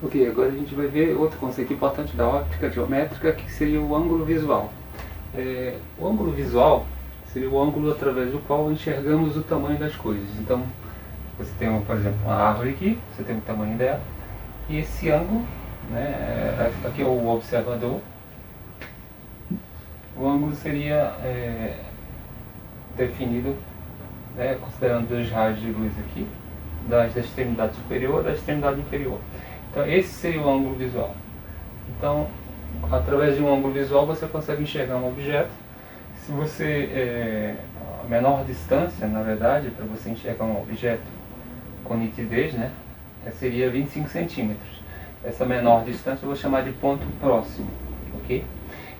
Ok, agora a gente vai ver outro conceito importante da óptica geométrica, que seria o ângulo visual. O ângulo visual seria o ângulo através do qual enxergamos o tamanho das coisas. Então, você tem, por exemplo, uma árvore aqui, você tem o tamanho dela, e esse ângulo, né, aqui é o observador, o ângulo seria definido, né, considerando dois raios de luz aqui, da extremidade superior e da extremidade inferior. Então esse seria o ângulo visual. Então, através de um ângulo visual você consegue enxergar um objeto. Se você, a menor distância, na verdade, para você enxergar um objeto com nitidez, né, seria 25 centímetros. Essa menor distância eu vou chamar de ponto próximo, ok?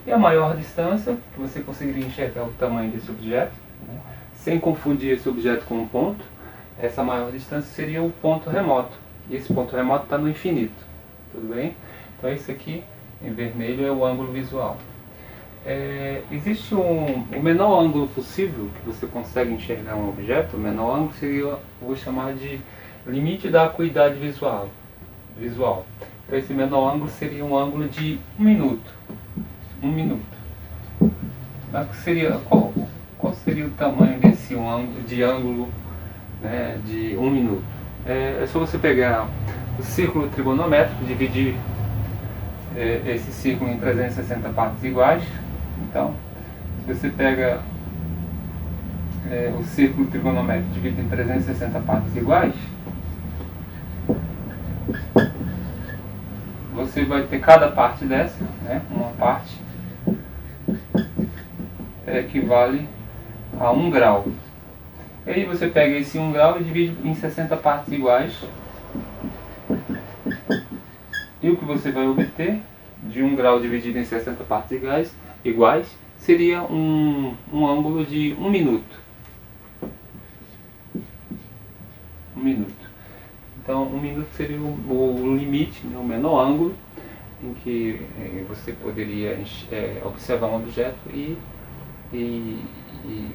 E a maior distância, que você conseguiria enxergar o tamanho desse objeto, né, sem confundir esse objeto com um ponto, essa maior distância seria o ponto remoto. E esse ponto remoto está no infinito, tudo bem? Então esse aqui, em vermelho, é o ângulo visual. Existe o menor ângulo possível que você consegue enxergar um objeto. O menor ângulo seria, eu vou chamar de limite da acuidade visual. Então esse menor ângulo seria um ângulo de 1 minuto. 1 minuto. Qual seria o tamanho desse ângulo, né, de 1 minuto? É só você pegar o círculo trigonométrico, dividir esse círculo em 360 partes iguais. Então, se você pega o círculo trigonométrico dividido em 360 partes iguais, você vai ter cada parte dessa, né, uma parte equivale a 1 grau. E aí você pega esse 1 grau e divide em 60 partes iguais. E o que você vai obter de 1 grau dividido em 60 partes iguais seria um ângulo de 1 minuto. 1 minuto. Então 1 minuto seria o limite, né, o menor ângulo em que você poderia observar um objeto e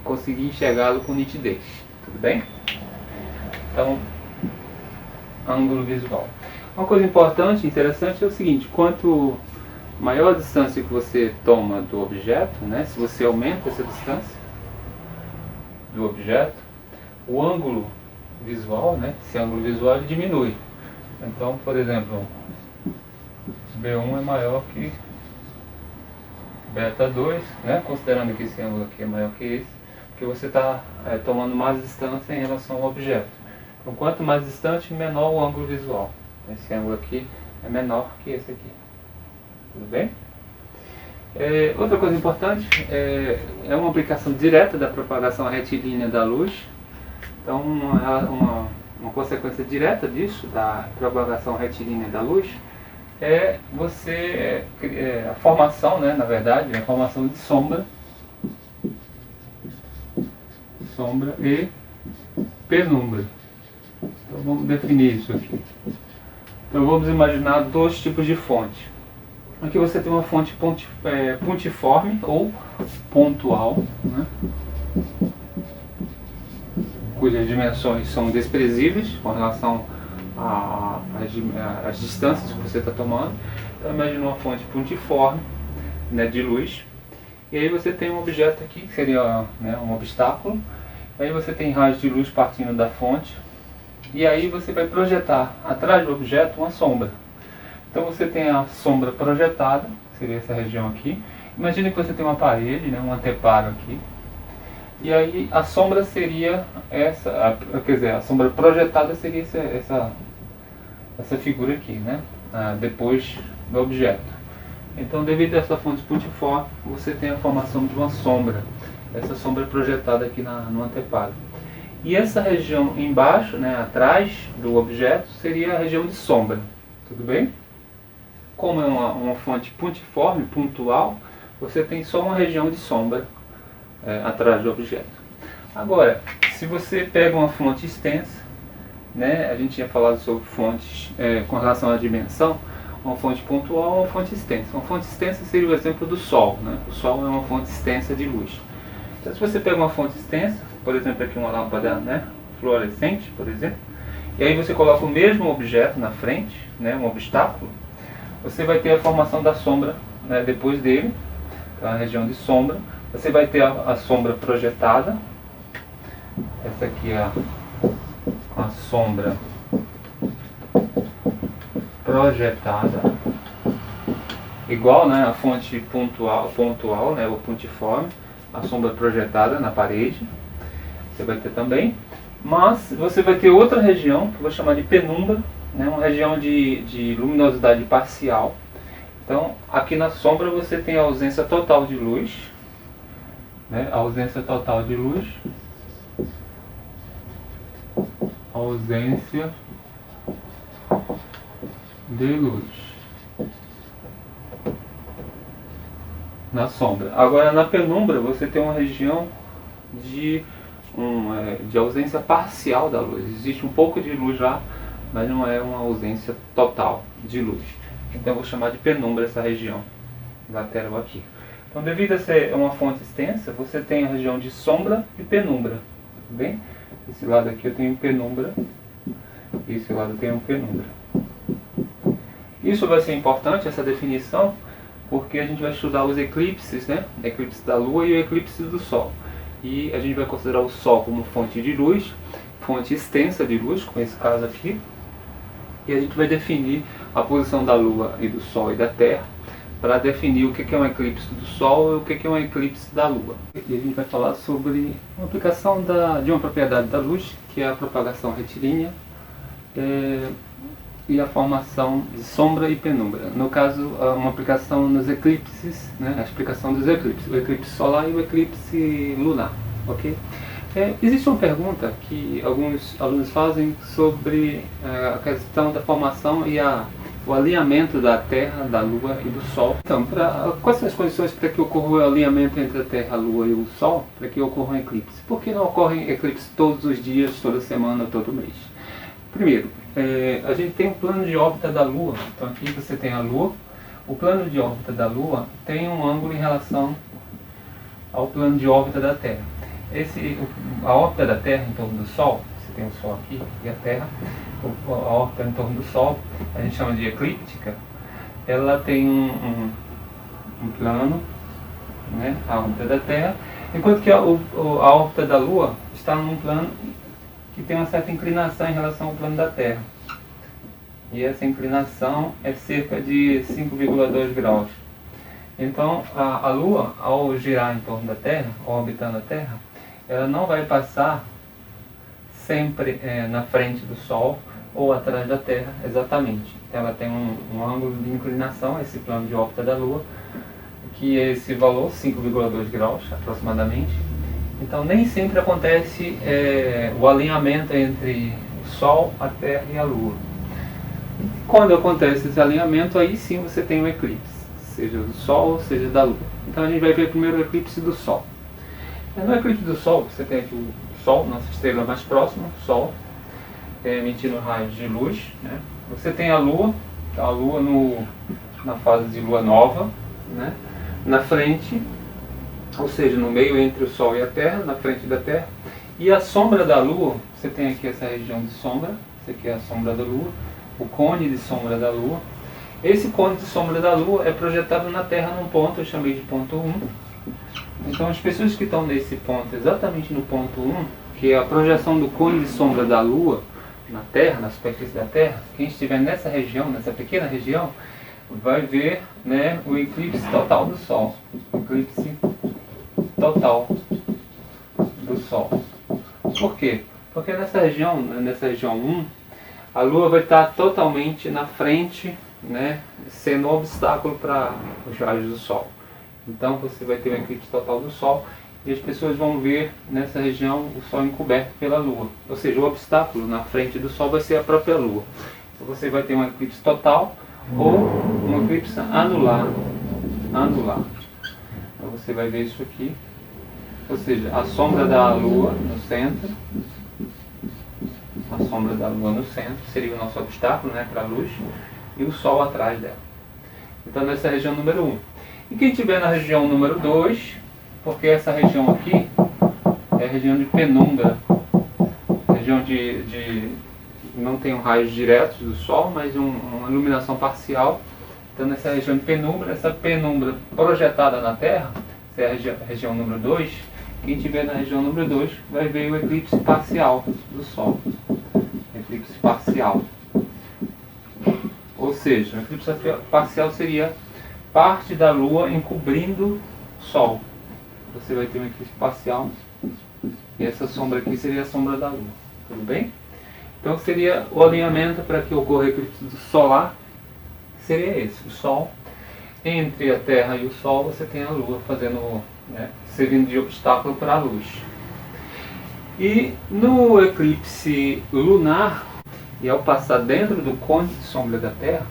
conseguir enxergá-lo com nitidez. Tudo bem? Então, ângulo visual. Uma coisa importante, interessante, é o seguinte: quanto maior a distância que você toma do objeto, né, se você aumenta essa distância do objeto, o ângulo visual, né, esse ângulo visual ele diminui. Então, por exemplo, B1 é maior que beta 2, né, considerando que esse ângulo aqui é maior que esse, porque você está tomando mais distância em relação ao objeto. Então, quanto mais distante, menor o ângulo visual. Esse ângulo aqui é menor que esse aqui. Tudo bem? Outra coisa importante é uma aplicação direta da propagação retilínea da luz. Então, uma consequência direta disso, da propagação retilínea da luz, a formação, né, na verdade, a formação de sombra e penumbra. Então vamos definir isso aqui. Então vamos imaginar dois tipos de fonte. Aqui você tem uma fonte pontiforme ou pontual, né, cujas dimensões são desprezíveis com relação às distâncias que você está tomando. Então imagine uma fonte pontiforme, né, de luz, e aí você tem um objeto aqui que seria, né, um obstáculo. Aí você tem raios de luz partindo da fonte, e aí você vai projetar atrás do objeto uma sombra. Então você tem a sombra projetada, seria essa região aqui. Imagine que você tem uma parede, né, um anteparo aqui. E aí a sombra seria a sombra projetada seria essa figura aqui, né, depois do objeto. Então, devido a essa fonte pontiforme, você tem a formação de uma sombra. Essa sombra é projetada aqui no anteparo. E essa região embaixo, né, atrás do objeto, seria a região de sombra. Tudo bem? Como é uma fonte pontiforme, pontual, você tem só uma região de sombra atrás do objeto. Agora, se você pega uma fonte extensa, né, a gente tinha falado sobre fontes com relação à dimensão, uma fonte pontual ou uma fonte extensa. Uma fonte extensa seria o exemplo do Sol, né? O Sol é uma fonte extensa de luz. Então, se você pega uma fonte extensa, por exemplo aqui uma lâmpada, né, fluorescente, por exemplo, e aí você coloca o mesmo objeto na frente, né, um obstáculo, você vai ter a formação da sombra, né, depois dele, a região de sombra. Você vai ter a sombra projetada. Essa aqui é a sombra projetada, igual, né, a fonte pontual, né, ou pontiforme, a sombra projetada na parede. Você vai ter também, mas você vai ter outra região que eu vou chamar de penumbra, né, uma região de luminosidade parcial. Então, aqui na sombra você tem a ausência total de luz, né, ausência total de luz, ausência de luz na sombra. Agora, na penumbra você tem uma região de ausência parcial da luz. Existe um pouco de luz lá, mas não é uma ausência total de luz. Então eu vou chamar de penumbra essa região lateral aqui. Então, devido a ser uma fonte extensa, você tem a região de sombra e penumbra. Tudo bem? Esse lado aqui eu tenho penumbra, esse lado eu tenho penumbra. Isso vai ser importante, essa definição, porque a gente vai estudar os eclipses, né? O eclipse da Lua e o eclipse do Sol. E a gente vai considerar o Sol como fonte de luz, fonte extensa de luz, como esse caso aqui. E a gente vai definir a posição da Lua e do Sol e da Terra, para definir o que é um eclipse do Sol e o que é um eclipse da Lua. E a gente vai falar sobre uma aplicação de uma propriedade da luz, que é a propagação retilínea, e a formação de sombra e penumbra. No caso, uma aplicação nos eclipses, né, a explicação dos eclipses, o eclipse solar e o eclipse lunar. Ok? Existe uma pergunta que alguns alunos fazem sobre a questão da formação e o alinhamento da Terra, da Lua e do Sol. Então, quais são as condições para que ocorra o alinhamento entre a Terra, a Lua e o Sol, para que ocorra um eclipse? Por que não ocorrem eclipses todos os dias, toda semana, todo mês? Primeiro, a gente tem um plano de órbita da Lua. Então aqui você tem a Lua. O plano de órbita da Lua tem um ângulo em relação ao plano de órbita da Terra. A órbita da Terra em torno do Sol, você tem o Sol aqui e a Terra, a órbita em torno do Sol, a gente chama de eclíptica, ela tem um plano, né, a órbita da Terra, enquanto que a órbita da Lua está num plano que tem uma certa inclinação em relação ao plano da Terra. E essa inclinação é cerca de 5,2 graus. Então, a Lua, ao girar em torno da Terra, orbitando a Terra, ela não vai passar sempre na frente do Sol ou atrás da Terra, exatamente. Ela tem um ângulo de inclinação, esse plano de órbita da Lua, que é esse valor, 5,2 graus aproximadamente. Então nem sempre acontece o alinhamento entre o Sol, a Terra e a Lua. Quando acontece esse alinhamento, aí sim você tem um eclipse, seja do Sol, seja da Lua. Então a gente vai ver primeiro o eclipse do Sol. No eclipse do Sol, você tem aqui o Sol, nossa estrela mais próxima, o Sol, emitindo raios de luz, né? Você tem a Lua na fase de Lua nova, né? Na frente, ou seja, no meio entre o Sol e a Terra, na frente da Terra. E a sombra da Lua, você tem aqui essa região de sombra, essa aqui é a sombra da Lua, o cone de sombra da Lua. Esse cone de sombra da Lua é projetado na Terra num ponto, eu chamei de ponto 1. Então as pessoas que estão nesse ponto, exatamente no ponto 1, que é a projeção do cone de sombra da Lua na Terra, na superfície da Terra, quem estiver nessa região, nessa pequena região, vai ver, né, o eclipse total do Sol. Eclipse total do Sol. Por quê? Porque nessa região 1, a Lua vai estar totalmente na frente, né, sendo um obstáculo para os raios do Sol. Então você vai ter um eclipse total do Sol e as pessoas vão ver nessa região o Sol encoberto pela Lua. Ou seja, o obstáculo na frente do Sol vai ser a própria Lua. Então você vai ter um eclipse total ou um eclipse anular. Então você vai ver isso aqui. Ou seja, a sombra da Lua no centro. A sombra da Lua no centro seria o nosso obstáculo, né, para a luz. E o Sol atrás dela. Então nessa é a região número 1. E quem estiver na região número 2, porque essa região aqui é a região de penumbra, região de não tem um raio direto do Sol, mas uma iluminação parcial. Então nessa região de penumbra, essa penumbra projetada na Terra, se é a região número 2, quem estiver na região número 2 vai ver o eclipse parcial do Sol. Eclipse parcial. Ou seja, o eclipse parcial seria parte da Lua encobrindo o Sol. Você vai ter um eclipse parcial e essa sombra aqui seria a sombra da Lua. Tudo bem? Então seria o alinhamento para que ocorra o eclipse solar, seria esse, o Sol. Entre a Terra e o Sol você tem a Lua fazendo, servindo de obstáculo para a luz. E no eclipse lunar, e ao passar dentro do cone de sombra da Terra,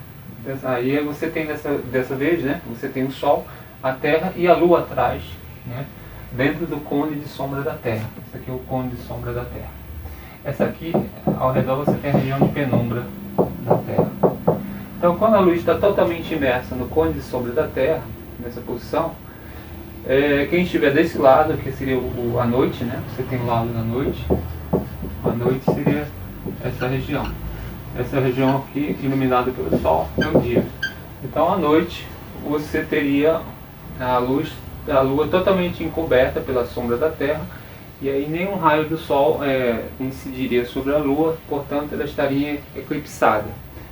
aí você tem dessa vez, você tem o Sol, a Terra e a Lua atrás, dentro do cone de sombra da Terra. Esse aqui é o cone de sombra da Terra. Essa aqui, ao redor, você tem a região de penumbra da Terra. Então, quando a luz está totalmente imersa no cone de sombra da Terra, nessa posição, quem estiver desse lado, que seria a noite, você tem o lado da noite, a noite seria essa região. Essa região aqui, iluminada pelo Sol, é o dia. Então, à noite, você teria a luz da Lua totalmente encoberta pela sombra da Terra, e aí nenhum raio do Sol incidiria sobre a Lua, portanto ela estaria eclipsada.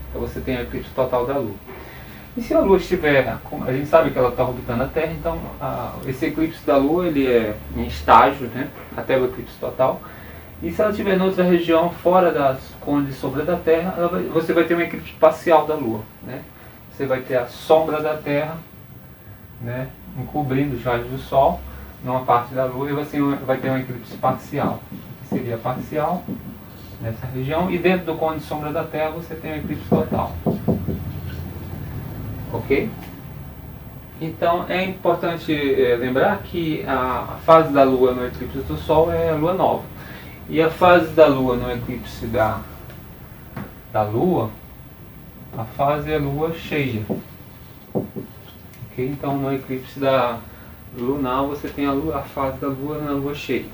Então você tem a eclipse total da Lua. E se a Lua estiver, a gente sabe que ela está orbitando a Terra, então esse eclipse da Lua ele é em estágio, até o eclipse total. E se ela estiver em outra região, fora das cones de sombra da Terra, você vai ter um eclipse parcial da Lua. Você vai ter a sombra da Terra, encobrindo os raios do Sol numa parte da Lua, e você vai ter um eclipse parcial, que seria parcial nessa região, e dentro do cone de sombra da Terra você tem um eclipse total. Ok? Então é importante lembrar que a fase da Lua no eclipse do Sol é a Lua nova, e a fase da Lua no eclipse da Lua, a fase é a Lua cheia. Ok? Então no eclipse lunar você tem a fase da Lua na Lua cheia.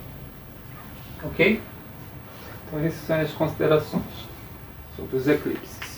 Ok? Então essas são as considerações sobre os eclipses.